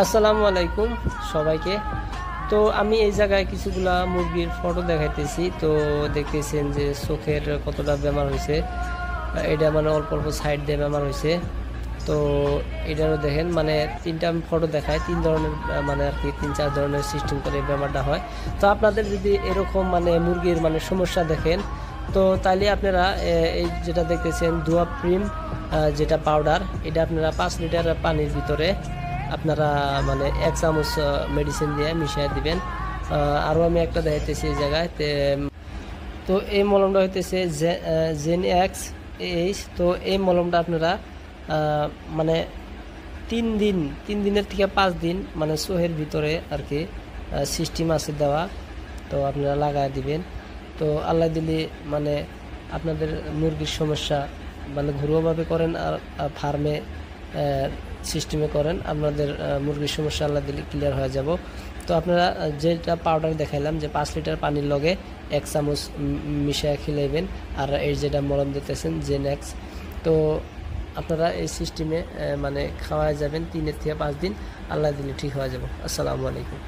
আসসালামু আলাইকুম সবাইকে। তো আমি এই জায়গায় কিছুগুলা মুরগির ফটো দেখাইতেছি। তো দেখতেছেন যে চোখের কতটা বেমার হয়েছে, এটা মানে অল্প অল্প সাইড দিয়ে বেমার হয়েছে। তো এটারও দেখেন মানে তিনটা আমি ফটো দেখাই, তিন ধরনের মানে আর কি 3-4 ধরনের সিস্টেম করে এই ব্যাপারটা হয়। তো আপনাদের যদি এরকম মানে মুরগির মানে সমস্যা দেখেন, তো তাইলে আপনারা এই যেটা দেখতেছেন দুয়া প্রিম যেটা পাউডার, এটা আপনারা 5 লিটার পানির ভিতরে আপনারা মানে 1 চামচ মেডিসিন দিয়ে মিশিয়ে দিবেন। আরও আমি একটা দেখাইতেছি এই জায়গায়। তো এই মলমটা হইতেছে জেন এক্স এইচ। তো এই মলমটা আপনারা মানে 3 দিনের থেকে 5 দিন মানে সোহের ভিতরে আর কি সিস্টেম আছে দেওয়া, তো আপনারা লাগাই দিবেন। তো আল্লাহ দিলে মানে আপনাদের মুরগির সমস্যা মানে ঘরোয়াভাবে করেন আর ফার্মে সিস্টেমে করেন, আপনাদের মুরগির সমস্যা আল্লাহ দিলে ক্লিয়ার হয়ে যাব। তো আপনারা যেটা পাউডার দেখাইলাম যে 5 লিটার পানির লগে 1 চামচ মিশিয়ে খিলাইবেন। আর এই যেটা মলম দিতেছেন জেনেক্স, তো আপনারা এই সিস্টেমে মানে খাওয়ায় যাবেন 3 থেকে 5 দিন, আল্লাহ দিলে ঠিক হয়ে যাব। আসসালামু আলাইকুম।